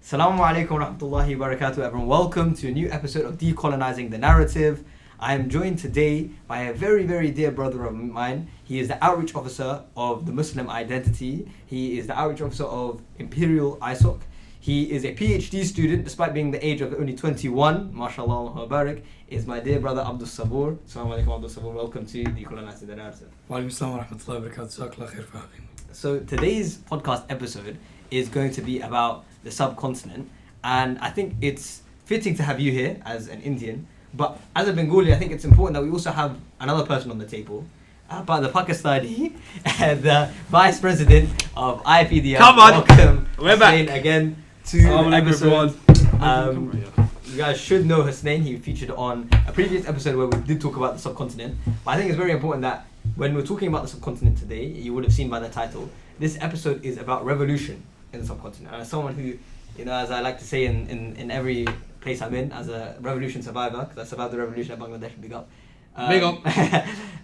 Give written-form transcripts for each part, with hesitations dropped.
Assalamu alaikum wa rahmatullahi wa barakatuh, everyone. Welcome to a new episode of Decolonising the Narrative. I am joined today by a very, very dear brother of mine. He is the outreach officer of the Muslim Identity. He is the outreach officer of Imperial ISOC. He is a PhD student, despite being the age of only 21. MashaAllah wa barak. Is my dear brother Abdusaboor. Assalamu alaikum Abdusaboor. Welcome to Decolonising the Narrative. Wa alaikum assalam wa rahmatullahi wa barakatuh. Jazakallah khair for having me. So today's podcast episode is going to be about the subcontinent, and I think it's fitting to have you here as an Indian, but as a Bengali I think it's important that we also have another person on the table, but the Pakistani the Vice President of IPDF. Come on! Welcome, We're back Husnain, again to the episode. everyone. You guys should know Husnain. He featured on a previous episode where we did talk about the subcontinent, but I think it's very important that when we're talking about the subcontinent today, you would have seen by the title, this episode is about revolution in the subcontinent. And as someone who, as I like to say in every place I'm in, as a revolution survivor, because I survived the revolution at Bangladesh, big up. Big up.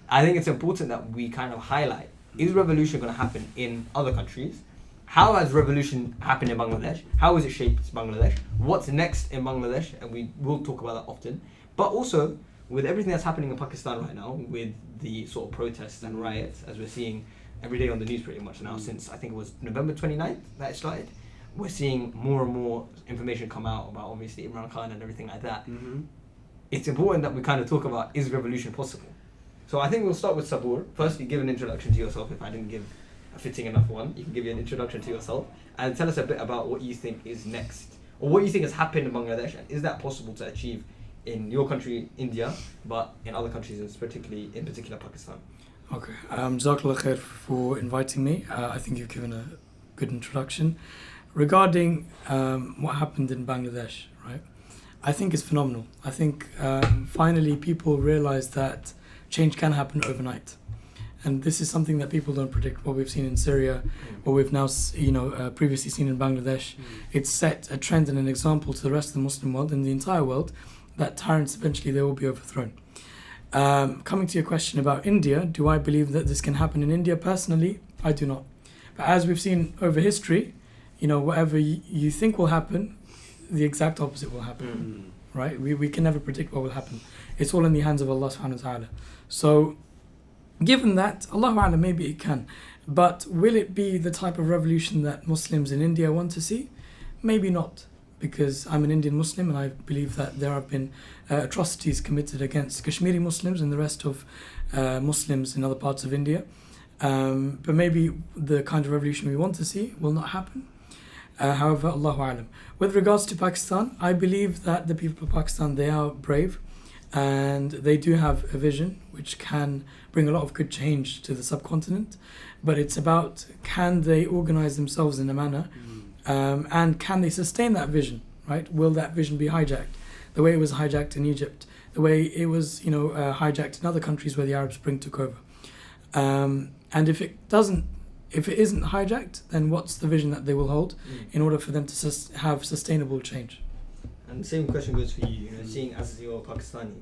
I think it's important that we kind of highlight, is revolution going to happen in other countries? How has revolution happened in Bangladesh? How has it shaped Bangladesh? What's next in Bangladesh? And we will talk about that often. But also, with everything that's happening in Pakistan right now, with the sort of protests and riots, as we're seeing every day on the news pretty much now, since I think it was November 29th that it started, we're seeing more and more information come out about obviously Imran Khan and everything like that. Mm-hmm. It's important that we kind of talk about, is revolution possible? So I think we'll start with Saboor. Firstly, give an introduction to yourself. If I didn't give a fitting enough one, you can give you an introduction to yourself and tell us a bit about what you think is next, or what you think has happened in Bangladesh, and is that possible to achieve in your country, India, but in other countries, in particular Pakistan? Okay, Jazakallah khair for inviting me. I think you've given a good introduction. Regarding what happened in Bangladesh, right? I think it's phenomenal. I think finally people realize that change can happen overnight. And this is something that people don't predict. What we've seen in Syria, what we've now previously seen in Bangladesh, it's set a trend and an example to the rest of the Muslim world and the entire world that tyrants eventually they will be overthrown. Coming to your question about India, do I believe that this can happen in India? Personally, I do not. But as we've seen over history, whatever you think will happen, the exact opposite will happen, right? We can never predict what will happen. It's all in the hands of Allah subhanahu wa ta'ala. So, given that, Allahu A'lam, maybe it can. But will it be the type of revolution that Muslims in India want to see? Maybe not. Because I'm an Indian Muslim and I believe that there have been atrocities committed against Kashmiri Muslims and the rest of Muslims in other parts of India. But maybe the kind of revolution we want to see will not happen. However, Allahu A'lam. With regards to Pakistan, I believe that the people of Pakistan, they are brave and they do have a vision which can bring a lot of good change to the subcontinent. But it's about, can they organize themselves in a manner and can they sustain that vision, right? Will that vision be hijacked? The way it was hijacked in Egypt, the way it was, hijacked in other countries where the Arab Spring took over. And if it isn't hijacked, then what's the vision that they will hold in order for them to have sustainable change? And the same question goes for you, seeing as you're Pakistani,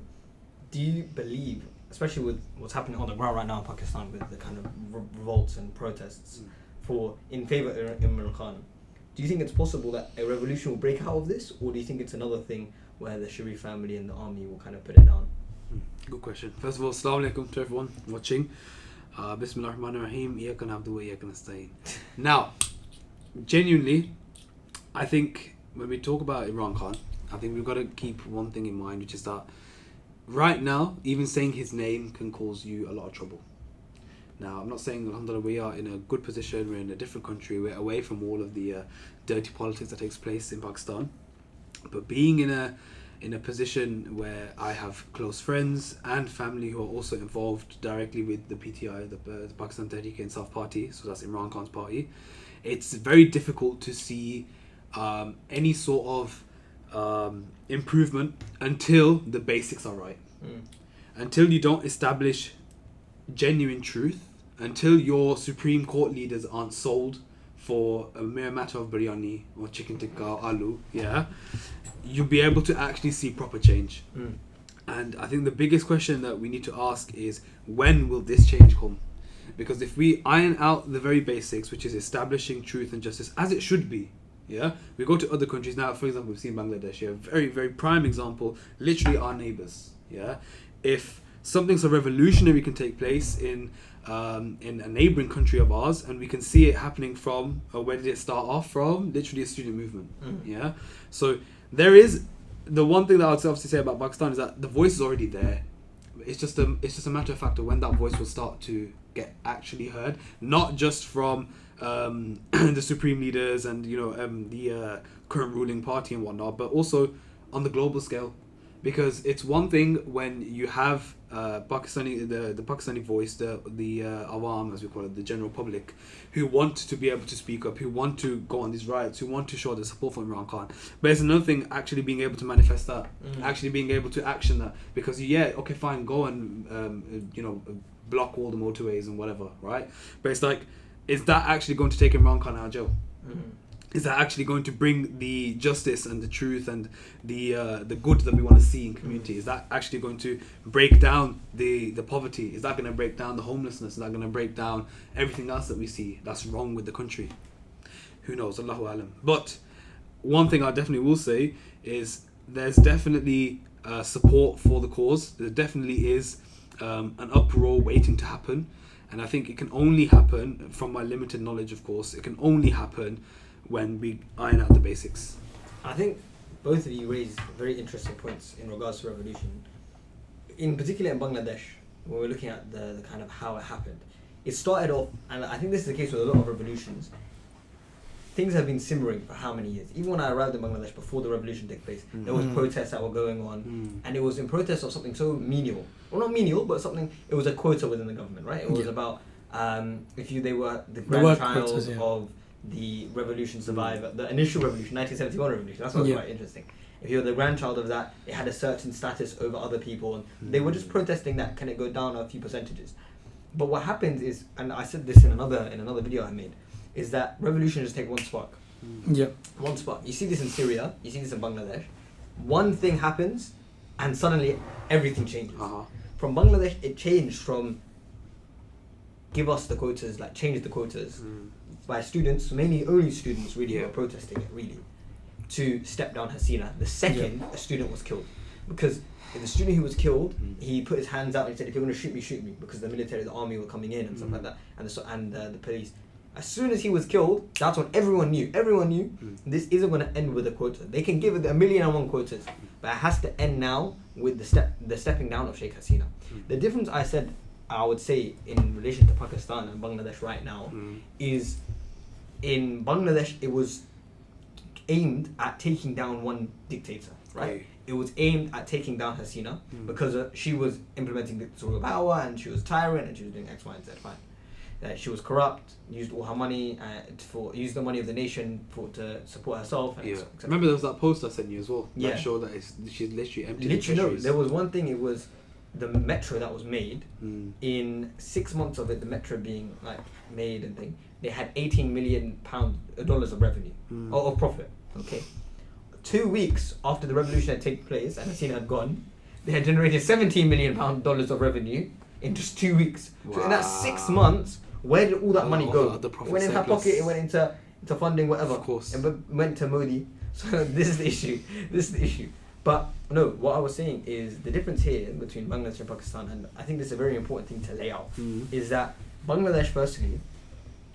do you believe, especially with what's happening on the ground right now in Pakistan with the kind of revolts and protests in favour of Imran Khan, do you think it's possible that a revolution will break out of this, or do you think it's another thing where the Sharif family and the army will kind of put it down? Good question. First of all, assalamu alaikum to everyone watching. Bismillah ar-Rahman ar-Rahim. Iyaka na'budu wa iyaka nasta'in. Now, genuinely, I think when we talk about Imran Khan, I think we've got to keep one thing in mind, which is that right now, even saying his name can cause you a lot of trouble. Now, I'm not saying, alhamdulillah, we are in a good position, we're in a different country, we're away from all of the dirty politics that takes place in Pakistan. But being in a position where I have close friends and family who are also involved directly with the PTI, the Pakistan Tehreek-e-Insaf Party, so that's Imran Khan's party, it's very difficult to see any sort of improvement until the basics are right. Until you don't establish genuine truth, until your Supreme Court leaders aren't sold for a mere matter of biryani or chicken tikka or aloo, you'll be able to actually see proper change. And I think the biggest question that we need to ask is, when will this change come? Because if we iron out the very basics, which is establishing truth and justice as it should be, Yeah, we go to other countries now. For example, we've seen Bangladesh. Yeah, very, very prime example. Literally our neighbors. Yeah, if something so revolutionary can take place in a neighboring country of ours, and we can see it happening from where did it start off from? Literally a student movement. Yeah, so there is the one thing that I would obviously say about Pakistan is that the voice is already there. It's just a matter of fact of when that voice will start to get actually heard, not just from the supreme leaders and the current ruling party and whatnot, but also on the global scale. Because it's one thing when you have the Pakistani voice, the Awam, as we call it, the general public, who want to be able to speak up, who want to go on these riots, who want to show their support for Imran Khan. But it's another thing actually being able to manifest that, actually being able to action that. Because okay, fine, go and block all the motorways and whatever, right? But it's like, is that actually going to take Imran Khan out of jail? Is that actually going to bring the justice and the truth and the good that we want to see in community? Is that actually going to break down the poverty? Is that going to break down the homelessness? Is that going to break down everything else that we see that's wrong with the country? Who knows? Allahu alam. But one thing I definitely will say is there's definitely support for the cause. There definitely is an uproar waiting to happen. And I think it can only happen, from my limited knowledge of course, it can only happen when we iron out the basics. I think both of you raised very interesting points in regards to revolution. In particular in Bangladesh, when we're looking at the kind of how it happened, it started off, and I think this is the case with a lot of revolutions, things have been simmering for how many years? Even when I arrived in Bangladesh before the revolution took place, there was protests that were going on, and it was in protest of something so menial. Well, not menial, but something, it was a quota within the government, right? It was about, they were the grandchild of the revolution survivor, the initial revolution, 1971 revolution. That's what's quite interesting. If you're the grandchild of that, it had a certain status over other people, and they were just protesting that can it go down a few percentages. But what happens is, and I said this in another video I made, is that revolution just take one spark. One spark. You see this in Syria, you see this in Bangladesh. One thing happens, and suddenly everything changes. From Bangladesh, it changed from give us the quotas, like change the quotas, by students, mainly only students really were protesting it really, to step down Hasina the second a student was killed. Because if the student who was killed, he put his hands out and he said, if you're going to shoot me, because the military, the army were coming in and stuff like that, and the police. As soon as he was killed, that's when everyone knew this isn't going to end with a quota. They can give it 1,000,001 quotas, but it has to end now with the stepping down of Sheikh Hasina. The difference I would say in relation to Pakistan and Bangladesh right now is, in Bangladesh it was aimed at taking down one dictator, right? It was aimed at taking down Hasina because she was implementing dictatorial power and she was tyrant and she was doing X, Y, and Z. Fine. She was corrupt, used all her money used the money of the nation to support herself. And remember there was that post I sent you as well. That showed that she's literally empty. Literally, no. There was one thing. It was the metro that was made. In 6 months of it, the metro being made and thing, they had $18 million of revenue of profit. Okay, 2 weeks after the revolution had taken place and Hasina had gone, they had generated $17 million of revenue in just 2 weeks. So in that 6 months, where did all that money go? It went in her pocket. It went into funding whatever. Of course. It went to Modi. So this is the issue. But no, what I was saying is the difference here between Bangladesh and Pakistan, and I think this is a very important thing to lay out, is that Bangladesh, firstly,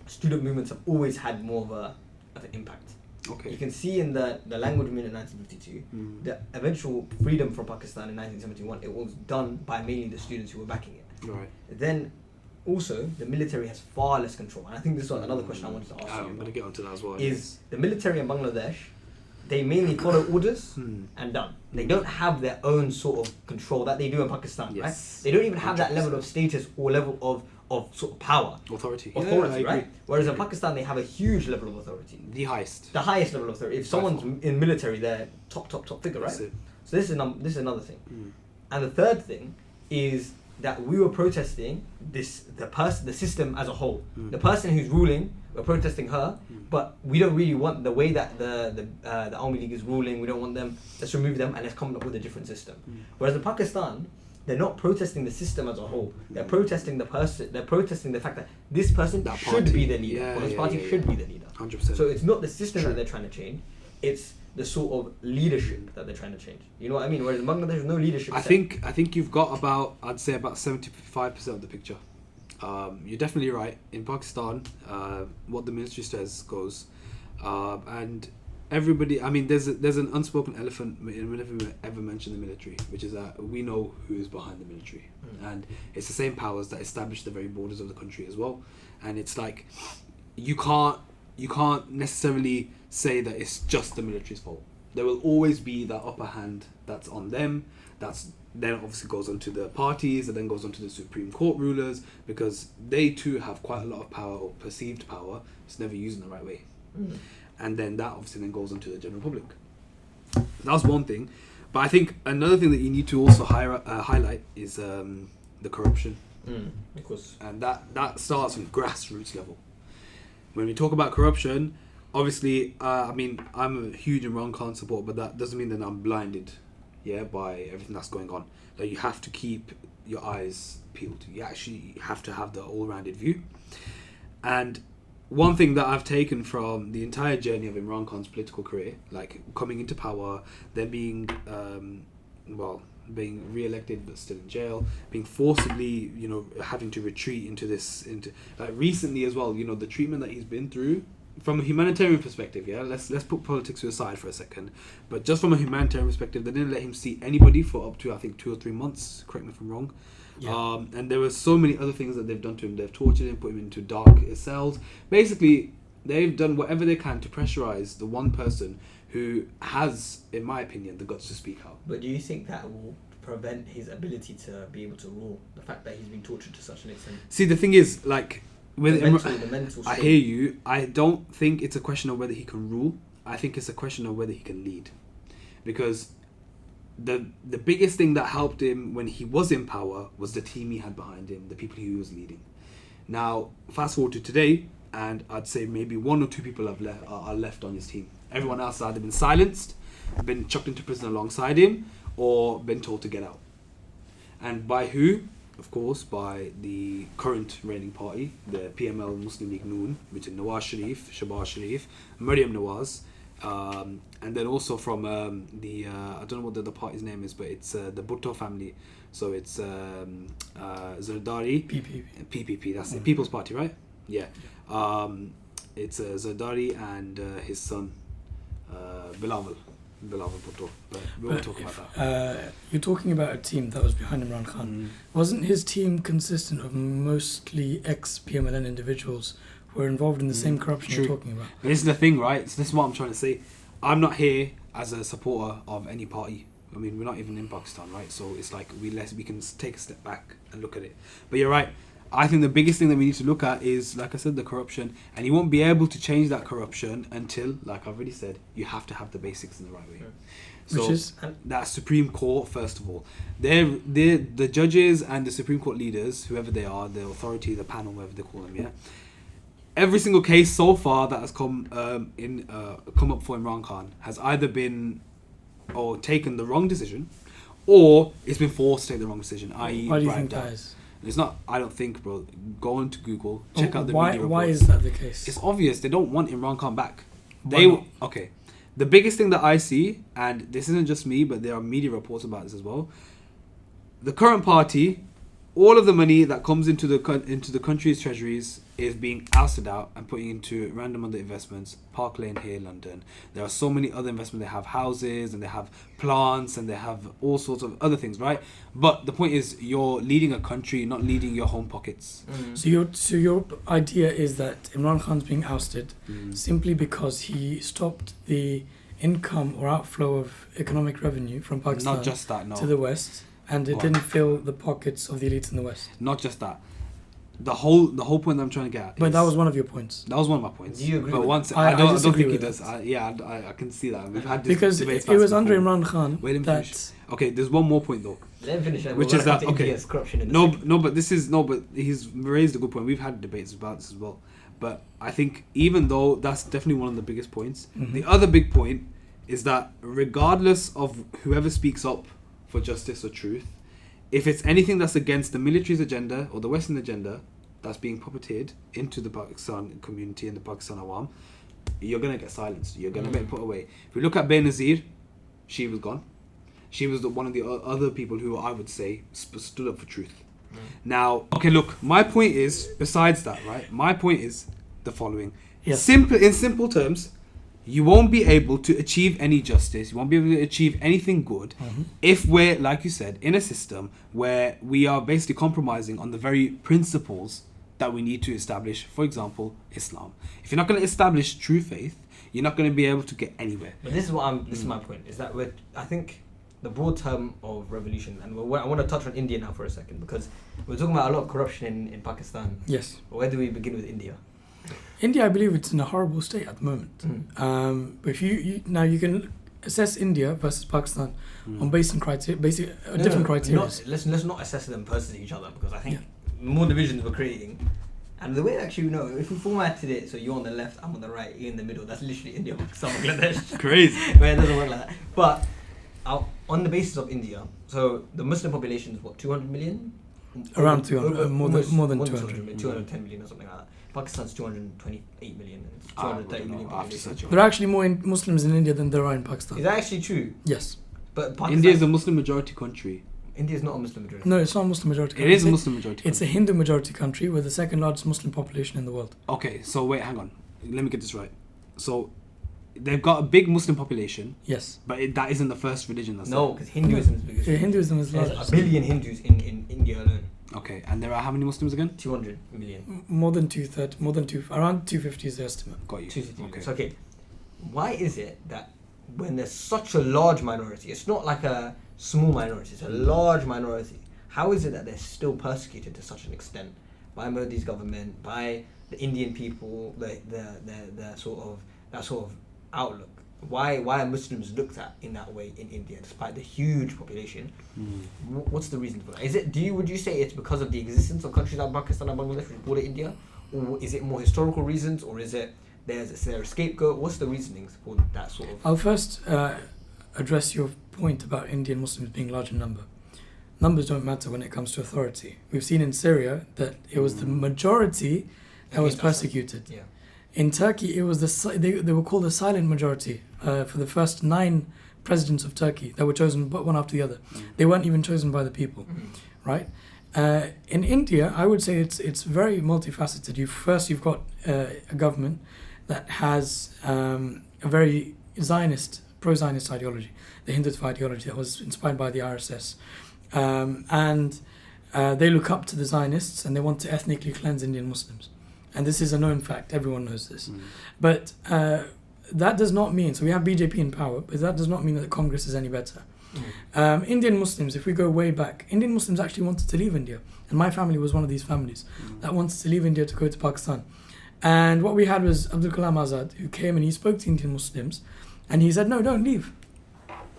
student movements have always had more of an impact. You can see in the language movement in 1952, the eventual freedom from Pakistan in 1971, it was done by mainly the students who were backing it. Then also, the military has far less control. And I think this is another question I wanted to ask you. I'm going to get onto that as well. Is the military in Bangladesh, they mainly follow orders and done. They don't have their own sort of control that they do in Pakistan, right? They don't even have 100%. That level of status or level of sort of power. Authority, right? Whereas in Pakistan, they have a huge level of authority. The highest level of authority. If someone's in military, they're top figure, right? So this is another thing. And the third thing is that we were protesting the system as a whole. The person who's ruling, we're protesting her, but we don't really want the way that the Army League is ruling. We don't want them. Let's remove them and let's come up with a different system. Whereas in Pakistan, they're not protesting the system as a whole. They're protesting the person. They're protesting the fact that this person should be the leader, or this party should be the leader. 100%. So it's not the system True. that they're trying to change, it's the sort of leadership that they're trying to change. You know what I mean? Whereas in Bangladesh, there's no leadership. I think you've got about, I'd say about 75% of the picture. You're definitely right. In Pakistan, what the ministry says goes, and everybody. I mean, there's an unspoken elephant whenever we ever mention the military, which is that we know who is behind the military, and it's the same powers that establish the very borders of the country as well. And it's like you can't necessarily say that it's just the military's fault. There will always be that upper hand that's on them. That's then obviously goes on to the parties, and then goes on to the Supreme Court rulers, because they too have quite a lot of power, or perceived power. It's never used in the right way. And then that obviously then goes on to the general public. That's one thing. But I think another thing that you need to also highlight is the corruption. Of course. And that starts from grassroots level. When we talk about corruption, obviously, I mean, I'm a huge Imran Khan supporter, but that doesn't mean that I'm blinded, by everything that's going on. Like, you have to keep your eyes peeled. You actually have to have the all-rounded view. And one thing that I've taken from the entire journey of Imran Khan's political career, like coming into power, then being, being re-elected but still in jail, being forcibly, having to retreat into like recently as well, the treatment that he's been through from a humanitarian perspective. Let's put politics aside for a second, but just from a humanitarian perspective, they didn't let him see anybody for up to, I think, 2 or 3 months. Correct me if I'm wrong. And there were so many other things that they've done to him. They've tortured him, put him into dark cells. Basically, they've done whatever they can to pressurize the one person who has, in my opinion, the guts to speak out. But do you think that will prevent his ability to be able to rule? The fact that he's been tortured to such an extent. See, the thing is, like, with the mental I state. hear you. I don't think it's a question of whether he can rule. I think it's a question of whether he can lead, because the biggest thing that helped him when he was in power was the team he had behind him, the people he was leading. Now, fast forward to today, and I'd say maybe 1 or 2 people are left on his team. Everyone else has either been silenced, been chucked into prison alongside him, or been told to get out. And by who? Of course, by the current reigning party, the PML Muslim League Noon, which is Nawaz Sharif, Shahbaz Sharif, Maryam Nawaz, and then also from the I don't know what the other party's name is, but it's the Bhutto family. So it's Zardari, PPP. That's the People's Party, right? Yeah. It's Zardari and his son Bilawal Bhutto. But we won't talk about that. You're talking about a team that was behind Imran Khan. Wasn't his team consistent of mostly ex-PMLN individuals who were involved in the same corruption True. you're talking about? But this is the thing, right? So this is what I'm trying to say. I'm not here as a supporter of any party. I mean, we're not even in Pakistan, right? So it's like we can take a step back and look at it. But you're right. I think the biggest thing that we need to look at is, like I said, the corruption. And you won't be able to change that corruption until, like I've already said, you have to have the basics in the right way. So Which is? That Supreme Court, first of all. The judges and the Supreme Court leaders, whoever they are, the authority, the panel, whatever they call them, every single case so far that has come up for Imran Khan has either been or taken the wrong decision, or it's been forced to take the wrong decision, i.e. Why do you think that is? It's not, I don't think, bro. Go on to Google, check out the why, media reports. Why is that the case? It's obvious they don't want Imran Khan back. Why not? Okay. The biggest thing that I see, and this isn't just me, but there are media reports about this as well. The current party, all of the money that comes into the country's treasuries is being ousted out and putting into random other investments. Park Lane here in London. There are so many other investments. They have houses and they have plants and they have all sorts of other things, right? But the point is, you're leading a country, not leading your home pockets. So your idea is that Imran Khan's being ousted simply because he stopped the income or outflow of economic revenue from Pakistan Not just that, no. to the West, and it didn't fill the pockets of the elites in the West. Not just that. The whole point that I'm trying to get at But is, that was one of your points. That was one of my points. Do you agree but with once that? I don't disagree think he with does. that. I can see that. We've had this Because debate it was before. under Imran Khan Wait, let me that... finish. Okay, there's one more point though. Let him finish. Which is that, okay. Corruption in the But he's raised a good point. We've had debates about this as well. But I think even though that's definitely one of the biggest points, the other big point is that regardless of whoever speaks up for justice or truth, if it's anything that's against the military's agenda or the Western agenda that's being puppeted into the Pakistan community and the Pakistan Awam, you're going to get silenced. You're going to get put away. If we look at Benazir, she was gone. She was one of the other people who I would say stood up for truth. Now, okay, look, my point is, besides that, right? My point is the following. Yes. In simple terms, you won't be able to achieve any justice. You won't be able to achieve anything good if we're, like you said, in a system where we are basically compromising on the very principles that we need to establish. For example, Islam. If you're not going to establish true faith, you're not going to be able to get anywhere. But this is what this is my point. Is that I think the broad term of revolution, and I want to touch on India now for a second, because we're talking about a lot of corruption in Pakistan. Yes. Where do we begin with India? India, I believe it's in a horrible state at the moment. But if you now you can assess India versus Pakistan on different criteria. Let's not assess them versus each other, because I think more divisions we're creating. And the way actually, if we formatted it so you're on the left, I'm on the right, you're in the middle, that's literally India, Pakistan, Bangladesh. Crazy. But it doesn't work like that. But on the basis of India, so the Muslim population is what, 200 million? Around 200, more than 200. 210 million or something like that. Pakistan's 228 million, and it's 230 million population. There are actually more Muslims in India than there are in Pakistan. Is that actually true? Yes. But Pakistan, India is a Muslim majority country. India is not a Muslim majority. No, it's not a Muslim majority country. It is a Muslim majority country. It's a Hindu majority country with the second largest Muslim population in the world. Okay, so wait, hang on. Let me get this right. So they've got a big Muslim population. Yes. But that isn't the first religion. No, because Hinduism is biggest. Yeah, Hinduism is There's largest. 1 billion Hindus in India alone. Okay, and there are how many Muslims again? 200 million. Around 250 is the estimate. Got you. 250 million. Okay. So, okay, why is it that when there's such a large minority, it's not like a small minority, it's a large minority, how is it that they're still persecuted to such an extent by Modi's government, by the Indian people, the sort of outlook? Why are Muslims looked at in that way in India, despite the huge population? What's the reason for that? Would you say it's because of the existence of countries like Pakistan and Bangladesh which border India, or is it more historical reasons, or is there a scapegoat? What's the reasonings for that sort of? I'll first address your point about Indian Muslims being large in number. Numbers don't matter when it comes to authority. We've seen in Syria that it was the majority that was persecuted. Yeah. In Turkey, it was they were called the silent majority for the first 9 presidents of Turkey that were chosen one after the other. They weren't even chosen by the people, right? In India, I would say it's very multifaceted. You've got a government that has a very pro-Zionist ideology, the Hindutva ideology that was inspired by the RSS. And they look up to the Zionists and they want to ethnically cleanse Indian Muslims. And this is a known fact, everyone knows this. But that does not mean, so we have BJP in power, but that does not mean that Congress is any better. Indian Muslims, if we go way back, Indian Muslims actually wanted to leave India. And my family was one of these families that wanted to leave India to go to Pakistan. And what we had was Abdul Kalam Azad, who came and he spoke to Indian Muslims. And he said, no, don't leave.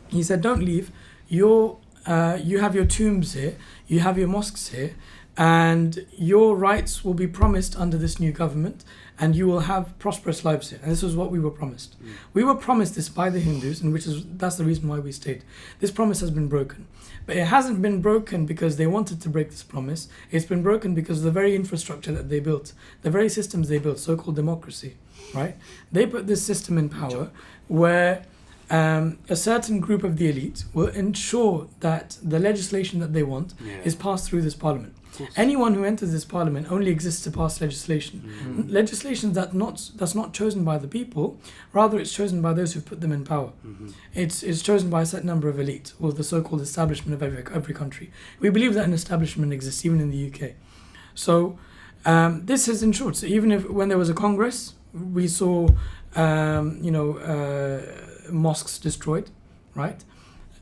He said, don't leave. You have your tombs here, you have your mosques here, and your rights will be promised under this new government, and you will have prosperous lives here. And this was what we were promised. We were promised this by the Hindus, and that's the reason why we stayed. This promise has been broken. But it hasn't been broken because they wanted to break this promise. It's been broken because of the very infrastructure that they built, the very systems they built, so-called democracy, right? They put this system in power where a certain group of the elite will ensure that the legislation that they want is passed through this parliament. Anyone who enters this parliament only exists to pass legislation. Legislation that's not chosen by the people, rather it's chosen by those who put them in power. It's chosen by a certain number of elite, or the so-called establishment of every country. We believe that an establishment exists even in the UK. So this has ensured, so even if when there was a Congress, we saw mosques destroyed, right?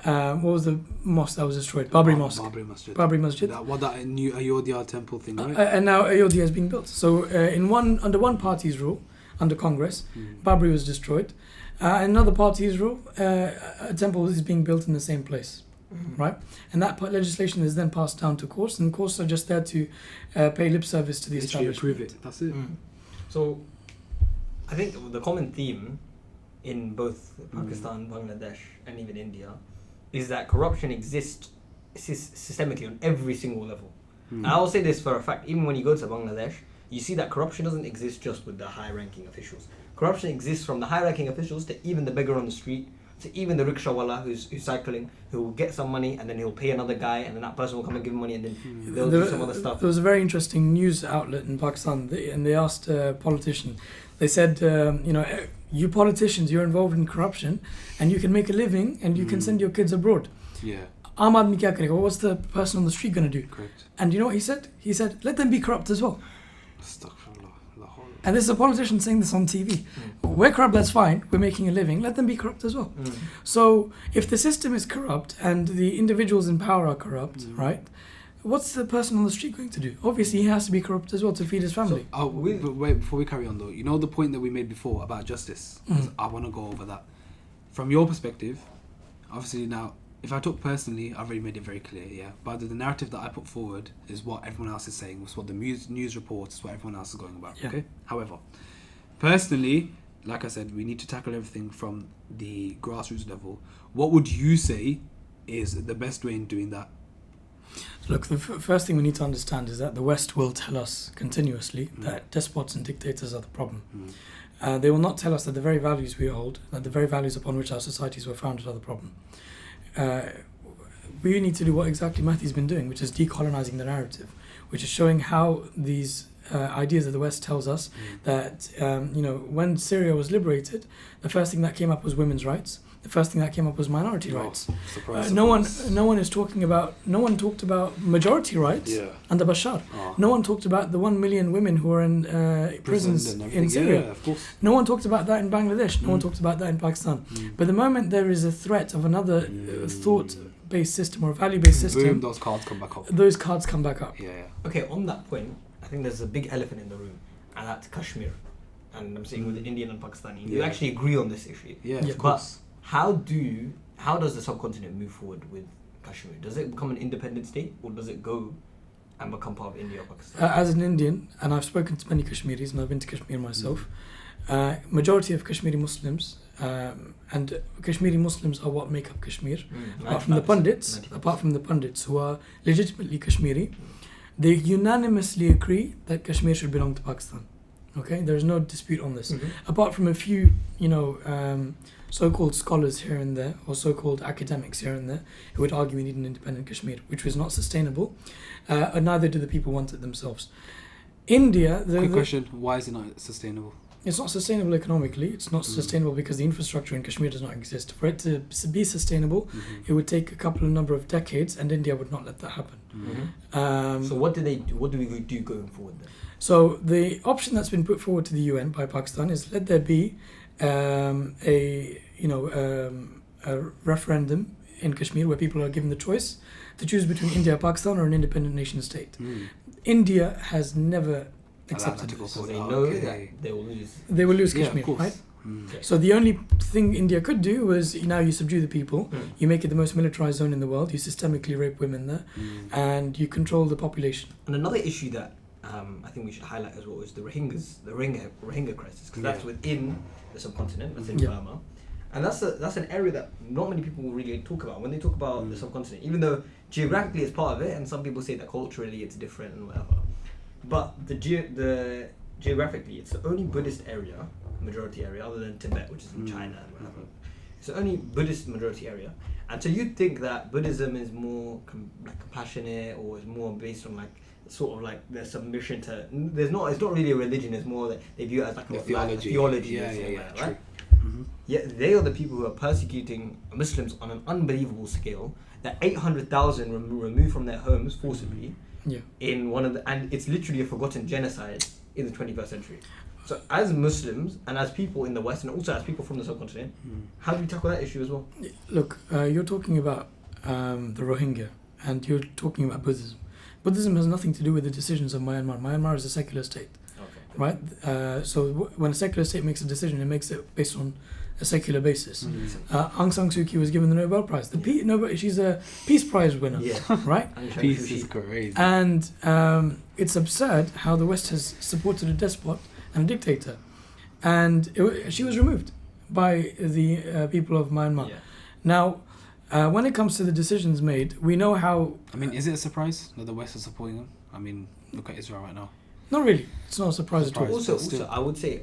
What was the mosque that was destroyed? Babri Mosque. Babri Masjid. That new Ayodhya temple thing, right? And now Ayodhya is being built. So under one party's rule, under Congress, Babri was destroyed. Another party's rule, a temple is being built in the same place, right? And that legislation is then passed down to courts, and courts are just there to pay lip service to the establishment. Approve it. That's it. So, I think the common theme in both Pakistan, Bangladesh, and even India is that corruption exists systemically on every single level. And I will say this for a fact, even when you go to Bangladesh, you see that corruption doesn't exist just with the high-ranking officials. Corruption exists from the high-ranking officials to even the beggar on the street, to even the rickshawala who's cycling, who will get some money and then he'll pay another guy and then that person will come and give him money and then they'll do some other stuff. There was a very interesting news outlet in Pakistan and they asked a politician, they said, you politicians, you're involved in corruption and you can make a living and you can send your kids abroad. Yeah. Aam aadmi kya karega? What's the person on the street going to do? Correct. And you know what he said? He said, let them be corrupt as well. Astaghfirullah. And this is a politician saying this on TV. We're corrupt, that's fine. We're making a living. Let them be corrupt as well. So if the system is corrupt and the individuals in power are corrupt, right? What's the person on the street going to do? Obviously, he has to be corrupt as well to feed his family. So, but wait, before we carry on though, you know the point that we made before about justice? I want to go over that. From your perspective, obviously now, if I talk personally, I've already made it very clear, yeah. But the narrative that I put forward is what everyone else is saying, it's what the news reports, it's what everyone else is going about, okay? However, personally, like I said, we need to tackle everything from the grassroots level. What would you say is the best way in doing that? Look, the first thing we need to understand is that the West will tell us continuously that despots and dictators are the problem. They will not tell us that the very values we hold, that the very values upon which our societies were founded are the problem. We need to do what exactly Mahdi's been doing, which is decolonizing the narrative, which is showing how these ideas of the West tells us that, when Syria was liberated, the first thing that came up was women's rights. The first thing that came up was minority rights. No one talked about majority rights under Bashar. No one talked about the 1 million women who are in prisons in Syria. Yeah, of course. No one talked about that in Bangladesh. No one talked about that in Pakistan. But the moment there is a threat of another thought-based system or value-based system, boom, those cards come back up. Those cards come back up. Yeah. Okay, on that point, I think there's a big elephant in the room, and that's Kashmir. And I'm saying with the Indian and Pakistani, you actually agree on this issue. Yeah, of course. How does the subcontinent move forward with Kashmir? Does it become an independent state, or does it go and become part of India or Pakistan? As an Indian, and I've spoken to many Kashmiris, and I've been to Kashmir myself, majority of Kashmiri Muslims, and Kashmiri Muslims are what make up Kashmir. Apart from the pundits who are legitimately Kashmiri, they unanimously agree that Kashmir should belong to Pakistan. Okay, there is no dispute on this. Apart from a few, so-called scholars here and there, or so-called academics here and there, who would argue we need an independent Kashmir, which was not sustainable, and neither do the people want it themselves. India... Quick question, why is it not sustainable? It's not sustainable economically, it's not sustainable because the infrastructure in Kashmir does not exist. For it to be sustainable, it would take a number of decades, and India would not let that happen. So what do they do? What do we do going forward then? So the option that's been put forward to the UN by Pakistan is let there be a referendum in Kashmir where people are given the choice to choose between India, Pakistan, or an independent nation state. India has never accepted this. So they know that they will lose. They will lose Kashmir, right? Okay. So the only thing India could do was now you subdue the people, you make it the most militarized zone in the world, you systemically rape women there, and you control the population. And another issue that I think we should highlight as well is the Rohingya crisis, because that's within the subcontinent, that's in Burma, and that's an area that not many people really talk about when they talk about the subcontinent, even though geographically it's part of it, and some people say that culturally it's different and whatever. But the geographically, it's the only Buddhist area, majority area, other than Tibet, which is in China and whatever. It's the only Buddhist majority area, and so you'd think that Buddhism is more compassionate, or is more based on sort of their submission to. It's not really a religion. It's more that they view it as a theology. Right? Yet they are the people who are persecuting Muslims on an unbelievable scale. That 800,000 removed from their homes forcibly. In one of and it's literally a forgotten genocide in the 21st century. So as Muslims and as people in the West, and also as people from the subcontinent, how do we tackle that issue as well? Look, you're talking about the Rohingya, and you're talking about Buddhism. Buddhism has nothing to do with the decisions of Myanmar. Myanmar is a secular state, right? So when a secular state makes a decision, it makes it based on a secular basis. Aung San Suu Kyi was given the Nobel Prize. She's a Peace Prize winner, right? Peace is crazy. And it's absurd how the West has supported a despot and a dictator. And she was removed by the people of Myanmar. Now, when it comes to the decisions made, we know how... is it a surprise that the West is supporting them? Look at Israel right now. Not really. It's not a surprise at all. Surprise. Also, I would say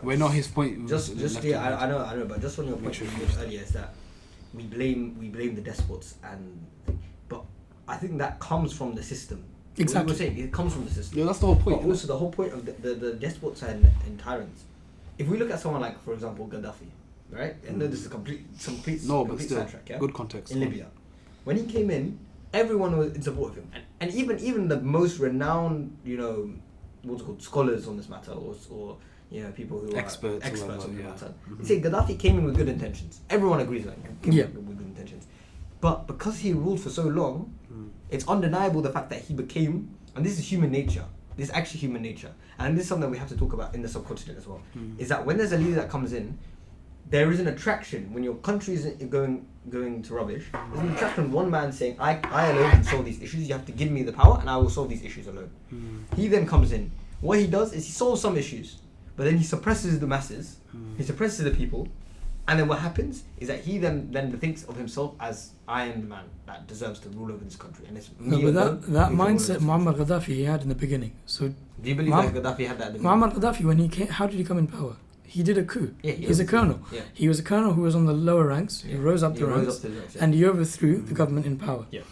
We're not his point. just left yeah, and right. I know, but just on your point Sure. you made earlier is that we blame the despots, but I think that comes from the system. Exactly. What you were saying, it comes from the system. Yeah, that's the whole point. But also the whole point of the despots and tyrants. If we look at someone like, for example, Gaddafi, right? And this is complete No, but complete still, sidetrack, yeah? good context. In Libya, when he came in, everyone was in support of him, and even the most renowned, what's it called, scholars on this matter, or people who Experts are or experts whatever, on the yeah. matter. Mhm. They say Gaddafi came in with good intentions. Everyone agrees with that. He came Yeah. in with good intentions, but because he ruled for so long, Mm. it's undeniable the fact that he became, and this is human nature. This is actually human nature, and this is something we have to talk about in the subcontinent as well. Mm. Is that when there's a leader that comes in, there is an attraction when your country is going to rubbish. There's an attraction. One man saying, "I alone can solve these issues. You have to give me the power, and I will solve these issues alone." Mm. He then comes in. What he does is he solves some issues, but then he suppresses the masses. Mm. He suppresses the people, and then what happens is that he then thinks of himself as, "I am the man that deserves to rule over this country," and it's No, me but alone that who can rule over mindset this Muammar country. Gaddafi he had in the beginning. So Do you believe that Gaddafi had that? at the Muammar Gaddafi, when he came, how did he come in power? He did a coup. Yeah, He's a colonel. Yeah. He was a colonel who was on the lower ranks. He Yeah. rose up He the rose ranks, up to the ranks, yeah. and he overthrew the government in power. Yeah.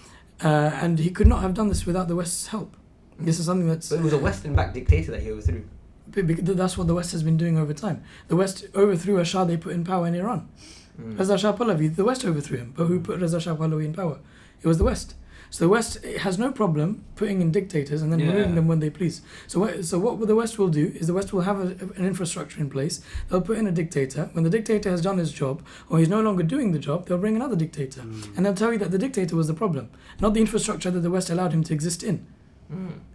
And he could not have done this without the West's help. This is something that's But it was a Western-backed dictator that he overthrew. that's what the West has been doing over time. The West overthrew a Shah they put in power in Iran. Reza Shah Pahlavi, the West overthrew him. But who put Reza Shah Pahlavi in power? It was the West. So the West has no problem putting in dictators and then Yeah. removing them when they please. So what the West will do is the West will have an infrastructure in place. They'll put in a dictator. When the dictator has done his job or he's no longer doing the job, they'll bring another dictator. And they'll tell you that the dictator was the problem, not the infrastructure that the West allowed him to exist in.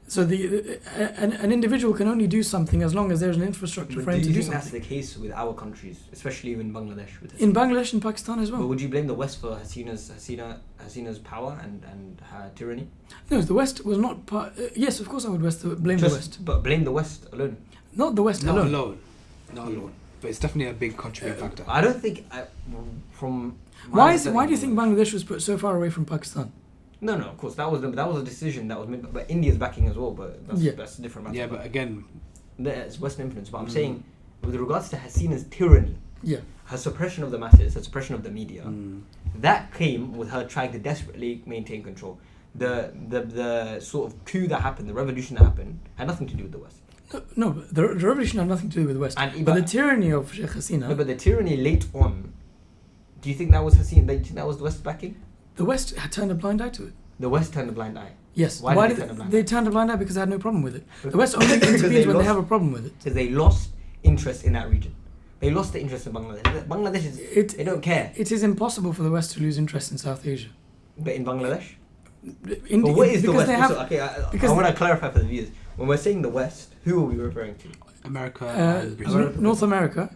So an individual can only do something as long as there's an infrastructure But for him do to you do think that's something. the case with our countries, especially in Bangladesh? In Bangladesh and Pakistan as But well. would you blame the West for Hasina's power and her tyranny? No, the West was not part. Yes, of course I would blame the West. But blame the West alone. Not the West Not alone. alone. Not alone. But it's definitely a big contributing factor. I don't think from my Why do understanding you think Bangladesh was put so far away from Pakistan? No, of course that was a decision that was made, but India's backing as well. But that's a different matter. Yeah, but again, It's Western influence. But I'm saying, with regards to Hasina's tyranny, Yeah. her suppression of the masses, her suppression of the media, that came with her trying to desperately maintain control. The sort of coup that happened, the revolution that happened, had nothing to do with the West. No, but the revolution had nothing to do with the West. And But the tyranny of Sheikh Hasina, No, but the tyranny late on, do you think that was Hasina? Do you think that was the West backing? the West had turned a blind eye to it. The West turned a blind eye. Yes. Why did did they turn a blind they eye? turned a blind eye? Because they had no problem with it. The West only Because intervenes they when they lost- have a problem with it. Because they lost interest in that region. They lost the interest in Bangladesh. Bangladesh is, they don't care. It is impossible for the West to lose interest in South Asia. But in Bangladesh? But what is the because West? they have, So, okay, I because want to clarify for the viewers. When we're saying the West, who are we referring to? America and Britain. America. North America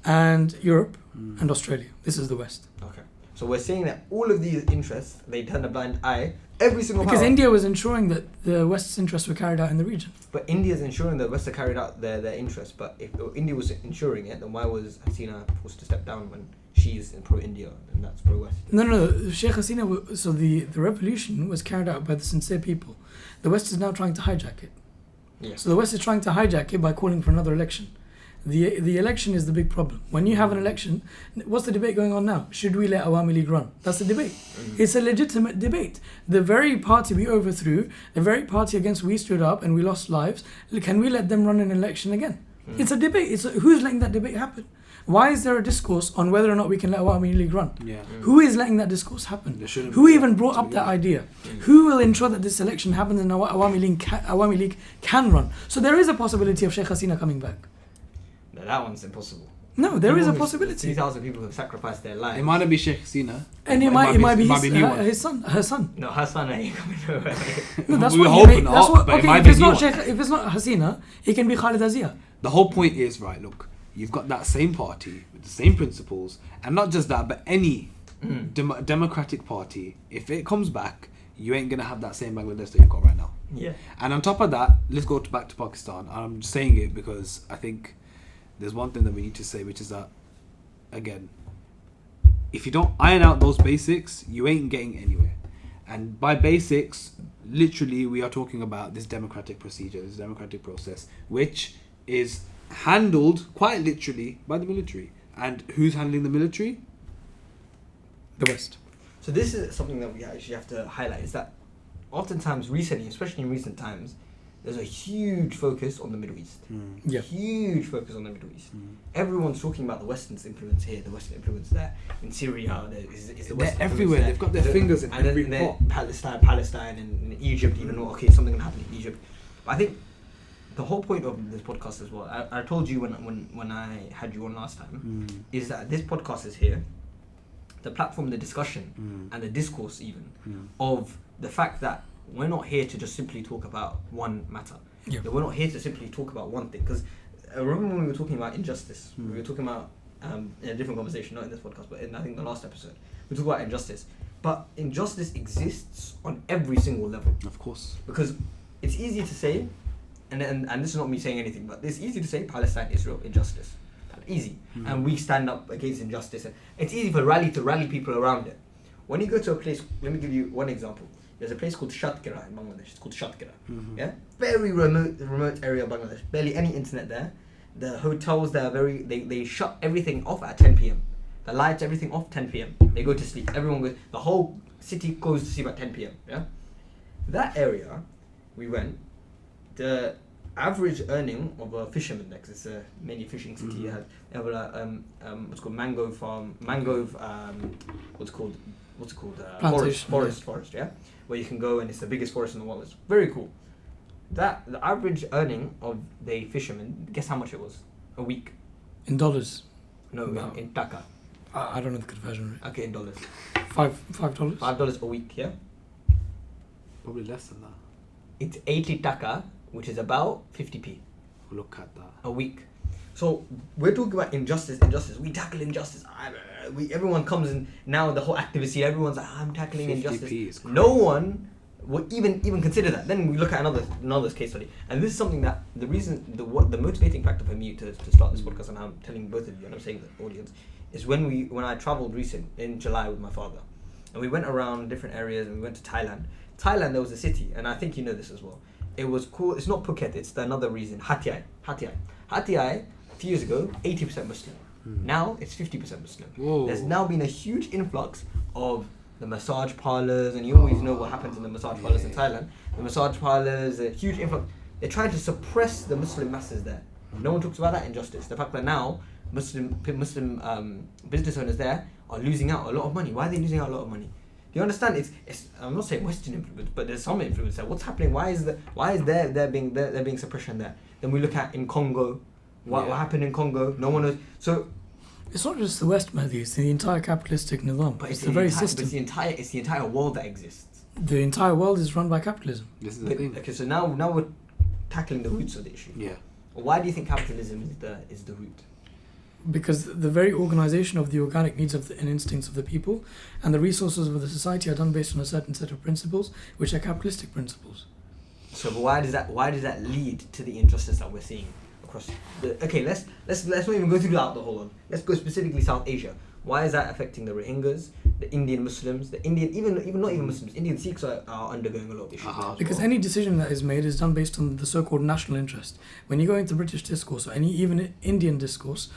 and Europe and Australia. This is the West. Okay. So we're saying that all of these interests, they turned a blind eye. Every single Because power. India was ensuring that the West's interests were carried out in the region. But India's ensuring that the West have carried out their interests. But if India was ensuring it, then why was Hasina forced to step down when she's pro-India and that's pro-West? No. Sheikh Hasina, so the revolution was carried out by the sincere people. The West is now trying to hijack it. Yeah. So the West is trying to hijack it by calling for another election. The election is the big problem. When you have an election, what's the debate going on now? Should we let Awami League run? That's the debate. It's a legitimate debate. The very party we overthrew, the very party against we stood up and we lost lives, can we let them run an election again? It's a debate. Who's letting that debate happen? Why is there a discourse on whether or not we can let Awami League run? Yeah. Who is letting that discourse happen? There shouldn't Who be even that brought to up begin that with. idea? Who will ensure that this election happens and Awami League can run? So there is a possibility of Sheikh Hasina coming back. No, that one's impossible. No, there is a People who- possibility. 3,000 people have sacrificed their lives. It might not be Sheikh Hasina. And it might be new one. his son. Her son. No, Hassan ain't coming over. No, that's We what were he hoping may- that's not, what, but it okay, might if be it's a not new one. if it's not Hasina, it can be Khalida Zia. The whole point is, right, look, you've got that same party with the same principles, and not just that, but any democratic party, if it comes back, you ain't going to have that same Bangladesh that you've got right now. Yeah. And on top of that, let's go back to Pakistan. I'm just saying it because I think there's one thing that we need to say, which is that, again, if you don't iron out those basics, you ain't getting anywhere. And by basics, literally we are talking about this democratic procedure, this democratic process, which is handled quite literally by the military. And who's handling the military? The West. So this is something that we actually have to highlight, is that oftentimes recently, especially in recent times, there's a huge focus on the Middle East. Yeah. Huge focus on the Middle East. Everyone's talking about the Western's influence here, the Western influence there. In Syria, is the They're Western everywhere. influence there. They've got their fingers in and every then pot. Palestine and Egypt even. Okay, something can happen in Egypt. But I think the whole point of this podcast as well, I told you when I had you on last time, is that this podcast is here, the platform, the discussion, and the discourse even, of the fact that we're not here to just simply talk about one matter. Yeah. That we're not here to simply talk about one thing. Because remember when we were talking about injustice, we were talking about, in a different conversation, not in this podcast, but in I think the last episode, we talked about injustice. But injustice exists on every single level. Of course. Because it's easy to say, and this is not me saying anything, but it's easy to say Palestine, Israel, injustice. Easy. And we stand up against injustice. And it's easy to rally people around it. When you go to a place, let me give you one example. There's a place called Shatkira in Bangladesh. It's called Shatkira. Yeah? Very remote area of Bangladesh. Barely any internet there. The hotels there are they shut everything off at 10 p.m. The lights, everything off 10 p.m. They go to sleep. Everyone goes, the whole city goes to sleep at 10 p.m. Yeah? That area, we went, the average earning of a fisherman, because it's a mainly fishing city, you have what's called mangrove farm, forest, yeah, where you can go and it's the biggest forest in the world. It's very cool. That the average earning of the fisherman, guess how much it was a week? In dollars? No, Wow. in taka. I don't know the conversion rate. Okay, in dollars. $5? $5 a week, yeah. Probably less than that. It's 80 taka, which is about 50p. Look at that. A week. So we're talking about injustice. We tackle injustice. Everyone comes in now. The whole activist here, everyone's like, I'm tackling 50p injustice. is crazy. No one would even consider that. Then we look at another case study, and this is something that the motivating factor for me to start this podcast, and I'm telling both of you, and I'm saying to the audience, is when I traveled in July with my father, and we went around different areas, and we went to Thailand. Thailand, there was a city, and I think you know this as well. It was cool. It's not Phuket. It's another reason. Hat Yai. A few years ago, 80% Muslim. Now it's 50% Muslim. Whoa. There's now been a huge influx of the massage parlors, and you always know what happens in the massage parlors in Thailand. The massage parlors, a huge influx. They're trying to suppress the Muslim masses there. No one talks about that injustice. The fact that now Muslim business owners there are losing out a lot of money. Why are they losing out a lot of money? Do you understand? It's I'm not saying Western influence, but there's some influence there. What's happening? Why is there being suppression there? Then we look at in Congo, what happened in Congo. No one knows. So it's not just the West, Mahdi. It's the entire capitalistic nizam. but It's the very system. It's the entire world that exists. The entire world is run by capitalism. This is the thing. Okay, so now we're tackling the roots of the issue. Yeah. Why do you think capitalism is the root? Because the very organization of the organic needs and instincts of the people and the resources of the society are done based on a certain set of principles, which are capitalistic principles. So why does that lead to the injustice that we're seeing across let's not even go through the whole one. Let's go specifically South Asia. Why is that affecting the Rohingyas, the Indian Muslims, the Indian even not even Muslims, Indian Sikhs are undergoing a lot of issues now as Because well. any decision that is made is done based on the so-called national interest. When you go into British discourse or any even Indian discourse,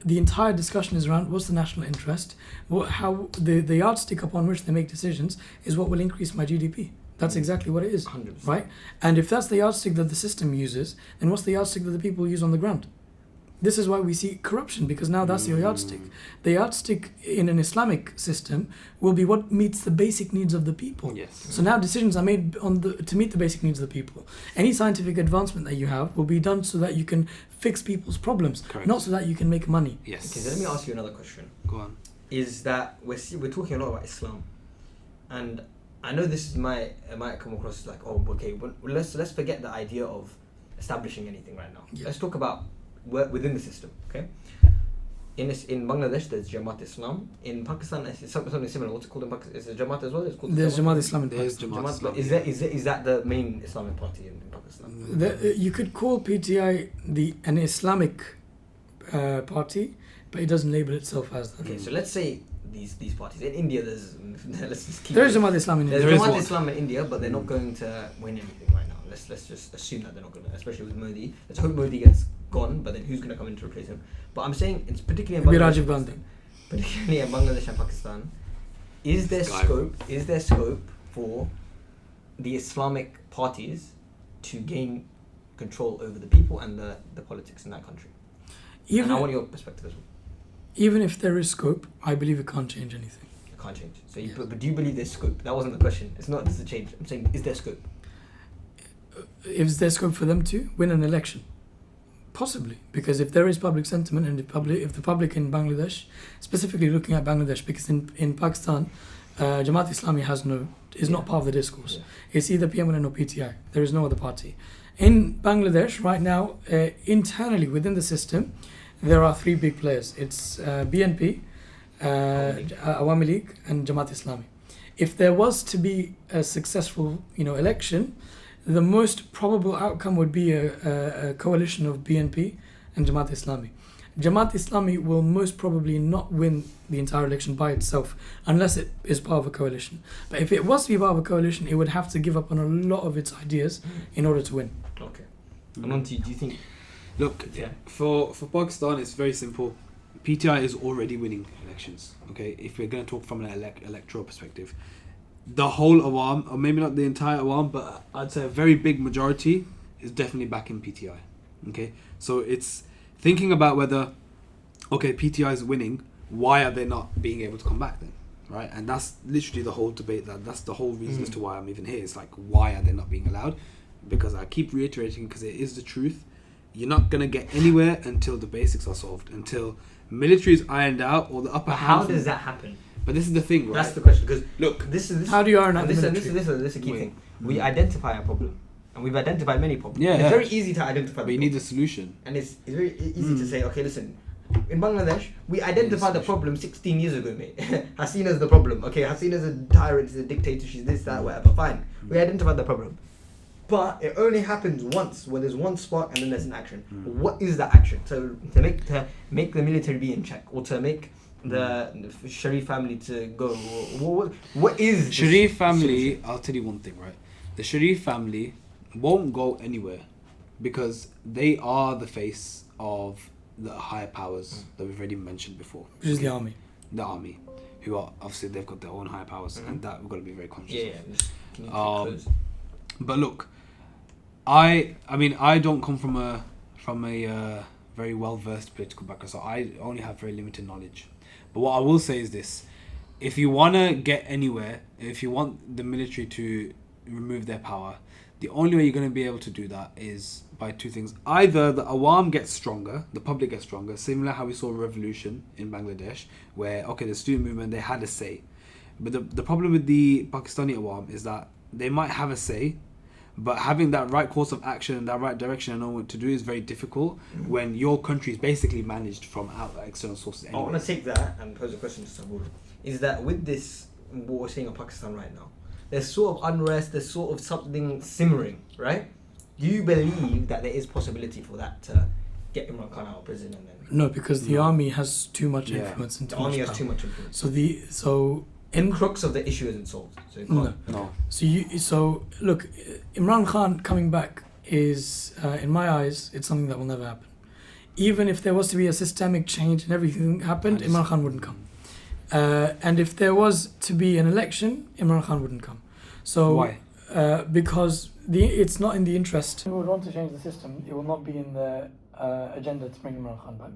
the entire discussion is around what's the national interest, how the yardstick upon which they make decisions is what will increase my GDP. That's exactly what it is, 100%. right? And if that's the yardstick that the system uses, then what's the yardstick that the people use on the ground? This is why we see corruption, because now that's your yardstick. The yardstick in an Islamic system will be what meets the basic needs of the people. Yes. So now decisions are made to meet the basic needs of the people. Any scientific advancement that you have will be done so that you can fix people's problems, Correct. not so that you can make money. Yes. Okay, so let me ask you another question. Go on. Is that we're talking a lot about Islam, and I know this might come across as like, oh, okay, but let's forget the idea of establishing anything right now. Yeah. Let's talk about within the system, okay? In Bangladesh, there's Jamaat Islam. In Pakistan, it's something similar. What's it called in Pakistan? Is it Jamaat as well? It's called There's Jamaat Islam in There's Pakistan. Jamaat Islam. But is that the main Islamic party in Pakistan? You could call PTI an Islamic party, but it doesn't label itself as that. Okay, so let's say these parties. In India, there's let's just keep. There is Jamaat Islam in There's India. Jamaat Islam in India, but they're not going to win anything right now. Let's just assume that they're not going to, especially with Modi. Let's hope Modi gets gone, but then who's going to come in to replace him? But I'm saying it's particularly in Bangladesh, Rajiv Gandhi. particularly in Bangladesh and Pakistan. Is there scope for the Islamic parties to gain control over the people and the politics in that country? And I want your perspective as well. Even if there is scope, I believe it can't change anything. It can't change. So, Yes. but do you believe there's scope? That wasn't the question. It's not just a change. I'm saying, is there scope? Is there scope for them to win an election? Possibly, because if there is public sentiment and if the public in Bangladesh, specifically looking at Bangladesh, because in Pakistan, Jamaat Islami is not part of the discourse. Yeah. It's either PMLN or PTI. There is no other party. In Bangladesh right now, internally within the system, there are three big players. It's BNP, Awami League, and Jamaat Islami. If there was to be a successful, election, the most probable outcome would be a coalition of BNP and Jamaat Islami. Jamaat Islami will most probably not win the entire election by itself unless it is part of a coalition. But if it was to be part of a coalition, it would have to give up on a lot of its ideas in order to win. Okay. Ananti, do you think? Look, Yeah. for Pakistan, it's very simple. PTI is already winning elections. Okay, if we're going to talk from an electoral perspective, the whole Awam, or maybe not the entire Awam, but I'd say a very big majority is definitely backing PTI. Okay, so it's thinking about whether, okay, PTI is winning, why are they not being able to come back then? Right, and that's literally the whole debate. That's the whole reason as to why I'm even here. It's like, why are they not being allowed? Because I keep reiterating, because it is the truth. You're not going to get anywhere until the basics are solved, until military is ironed out or the upper But hand. how does that happen? But this is the thing, right? That's the question. Because Look, this is How do you iron out the this military? is a key Wait. thing. We identify a problem, and we've identified many problems. Yeah, And yeah. it's very easy to identify. but you need a solution. And it's very easy to say, okay, listen, in Bangladesh, we identified the problem 16 years ago, mate. Hasina's the problem. Okay, Hasina's a tyrant, she's a dictator, she's this, that, whatever. Fine. We identified the problem. But it only happens once, where there's one spark and then there's an action. What is that action? So to make the military be in check, or to make the Sharif family to go, what is this Sharif family, solution? I'll tell you one thing, right? The Sharif family won't go anywhere because they are the face of the higher powers that we've already mentioned before. Which is the army. The army, who are obviously they've got their own higher powers, and that we've got to be very conscious Yeah, of. just can you Um, take close? But look, I mean, I don't come from a very well versed political background, so I only have very limited knowledge. But what I will say is this: if you want to get anywhere, if you want the military to remove their power, the only way you're going to be able to do that is by two things. Either the Awam gets stronger, the public gets stronger, similar how we saw a revolution in Bangladesh, where, okay, the student movement, they had a say. But the problem with the Pakistani Awam is that they might have a say, but having that right course of action and that right direction and know what to do is very difficult when your country is basically managed from external sources I anyway. want to take that and pose a question to Sabur. Is that with this, what we're seeing in Pakistan right now, there's sort of unrest, there's sort of something simmering, right? Do you believe that there is possibility for that to get Imran Khan out of prison and then No, because the army has too much Yeah. influence and the too army much has power. too much influence? So The crux of the issue isn't solved. So you can't. No. So look, Imran Khan coming back is, in my eyes, it's something that will never happen. Even if there was to be a systemic change and everything happened, Imran Khan wouldn't come. And if there was to be an election, Imran Khan wouldn't come. So Why? Because it's not in the interest. Who would want to change the system? It will not be in the agenda to bring Imran Khan back.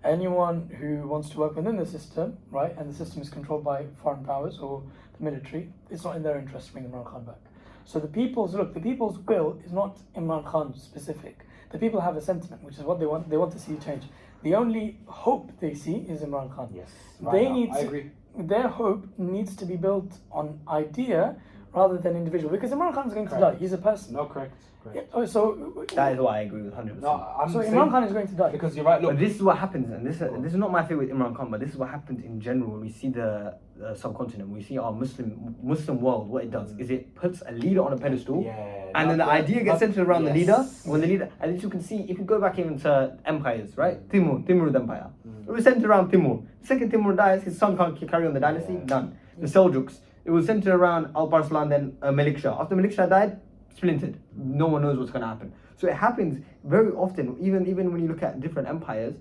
Anyone who wants to work within the system, right, and the system is controlled by foreign powers or the military, it's not in their interest to bring Imran Khan back. So the people's will is not Imran Khan specific. The people have a sentiment, which is what they want. They want to see change. The only hope they see is Imran Khan. Yes. I agree. Their hope needs to be built on idea rather than individual. Because Imran Khan is going to Correct. die. He's a person. No, correct. Yeah, oh, so That is why I agree with 100%. No, I'm so saying, Imran Khan is going to die. because you're right. Look, But this is what happens, and this is not my favorite Imran Khan, but this is what happens in general when we see the subcontinent. We see our Muslim world. What it does is it puts a leader on a pedestal, and then the idea gets centered around the leader. When the leader, and as you can see, if you go back even to empires, right? Timurid Empire. It was centered around Timur. Second Timur dies, his son can't carry on the dynasty. Done. The Seljuks. It was centered around Alparslan, then Malik Shah. After Malik Shah died, splintered. No one knows what's going to happen. So it happens very often, even when you look at different empires,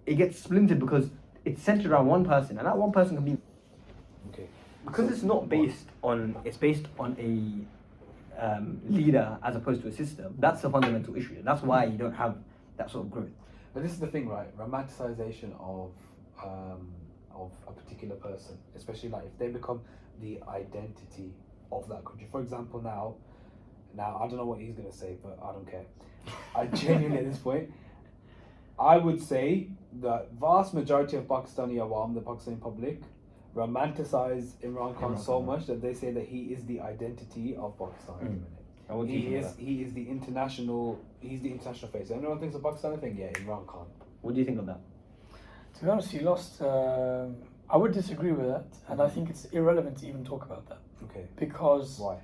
it gets splintered because it's centered around one person, and that one person can be. okay. Because it's not based on, it's based on a leader as opposed to a system. That's the fundamental issue. That's why you don't have that sort of growth. But this is the thing, right? Romanticization of a particular person, especially like if they become the identity of that country. For example, now I don't know what he's gonna say, but I don't care. I genuinely at this point, I would say that vast majority of Pakistani Awam, the Pakistani public, romanticize Imran Khan so much that they say that he is the identity of Pakistan. He is the international. He's the international face. Everyone thinks of Pakistan. Think, yeah, Imran Khan. What do you think of that? To be honest, you lost. I would disagree with that, and I think it's irrelevant to even talk about that. Okay. Because Why?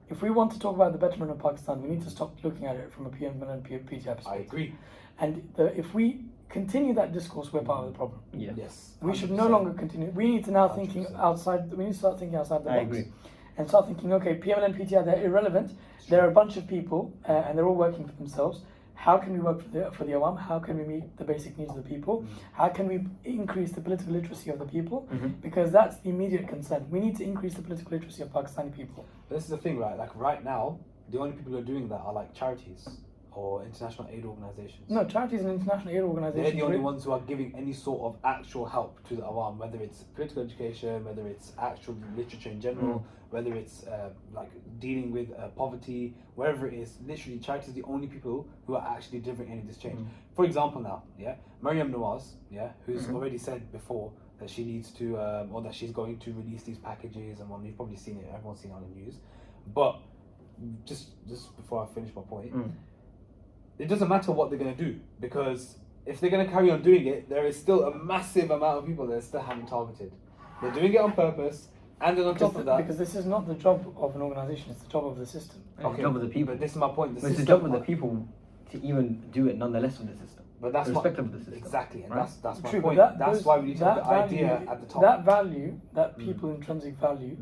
If we want to talk about the betterment of Pakistan, we need to stop looking at it from a PML and PTI perspective. I agree. And if we continue that discourse, we're part of the problem. Yeah. Yes. We should no longer continue. We need to now thinking 100%. outside. We need to start thinking outside the box. I agree. And start thinking, okay, PML and PTI, they're irrelevant. They're a bunch of people, and they're all working for themselves. How can we work for the Awam? How can we meet the basic needs of the people? How can we increase the political literacy of the people? Because that's the immediate concern. We need to increase the political literacy of Pakistani people. But this is the thing, right? Like right now, the only people who are doing that are like charities or international aid organizations. No, charities and international aid organizations. They're the only ones who are giving any sort of actual help to the Awam, whether it's political education, whether it's actual literature in general, whether it's like dealing with poverty, wherever it is. Literally, charities are the only people who are actually delivering any of this change. For example, now, Maryam Nawaz, who's already said before that she needs to, or that she's going to release these packages, and you've probably seen it, everyone's seen it on the news. But just before I finish my point. It doesn't matter what they're going to do, because if they're going to carry on doing it, there is still a massive amount of people that still haven't targeted. They're doing it on purpose, and then on top of that... Because this is not the job of an organisation, it's the job of the system. It's the job of the people. But this is my point. It's the job of the people to even do it nonetheless with the system. But that's irrespective of the system. Exactly, and right? that's my True, point. That's why we need to have the idea at the top. That value, that people intrinsic value,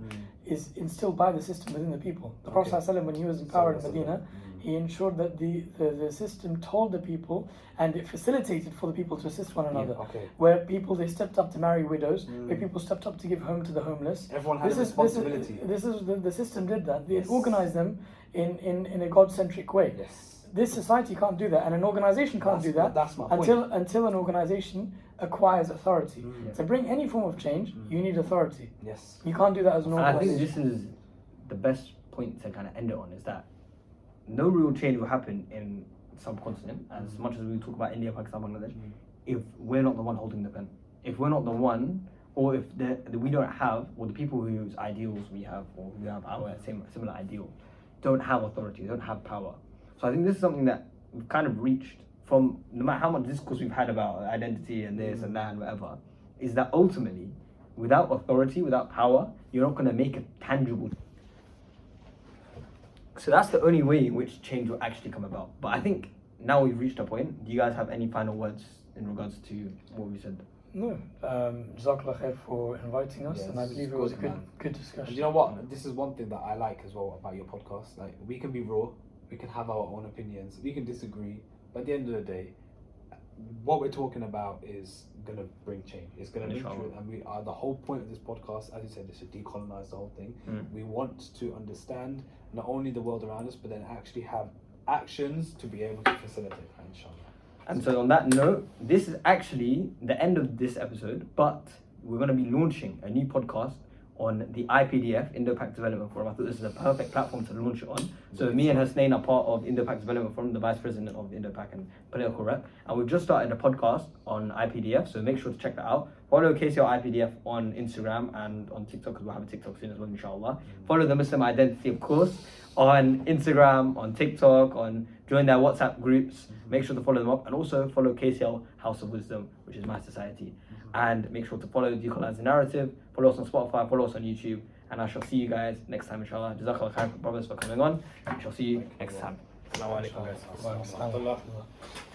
is instilled by the system within the people. The Prophet ﷺ, when he was in power in Medina, he ensured that the system told the people, and it facilitated for the people to assist one another. Where people, they stepped up to marry widows, where people stepped up to give home to the homeless. Everyone had a responsibility. The system did that. It organized them in a God-centric way. Yes. This society can't do that, and an organization can't do that that's my point. until an organization acquires authority. To bring any form of change, you need authority. Yes. You can't do that as an And I think organization. this is the best point to kind of end it on, is that no real change will happen in subcontinent, as much as we talk about India, Pakistan, Bangladesh, if we're not the one holding the pen. If we're not the one, or if we don't have, or the people whose ideals we have, or who have our similar ideal, don't have authority, don't have power. So I think this is something that we've kind of reached from, no matter how much discourse we've had about identity and this and that and whatever, is that ultimately, without authority, without power, you're not going to make a tangible. So that's the only way in which change will actually come about. But I think now we've reached a point. Do you guys have any final words in regards to what we said? No. Jazakallah khair for inviting us, and I believe it was a good discussion. And you know what? This is one thing that I like as well about your podcast. Like, we can be raw, we can have our own opinions, we can disagree, but at the end of the day, what we're talking about is going to bring change. It's going to bring truth, and we are, the whole point of this podcast, as you said, is to decolonize the whole thing. We want to understand not only the world around us, but then actually have actions to be able to facilitate that, inshallah. And so on that note, this is actually the end of this episode, but we're going to be launching a new podcast on the IPDF, Indo-Pak Development Forum. I thought this is a perfect platform to launch it on. So me and Husnain are part of Indo-Pak Development Forum, the Vice President of Indo-Pak and political rep. And we've just started a podcast on IPDF, so make sure to check that out. Follow KCL IPDF on Instagram and on TikTok, because we'll have a TikTok soon as well, inshallah. Follow the Muslim Identity, of course, on Instagram, on TikTok, join their WhatsApp groups. Make sure to follow them up, and also follow KCL House of Wisdom, which is my society. And make sure to follow Decolonising the Narrative, follow us on Spotify, follow us on YouTube, and I shall see you guys next time, inshallah. Jazakallah khair, brothers, for coming on. I shall see you next time. Assalamu alaikum, guys.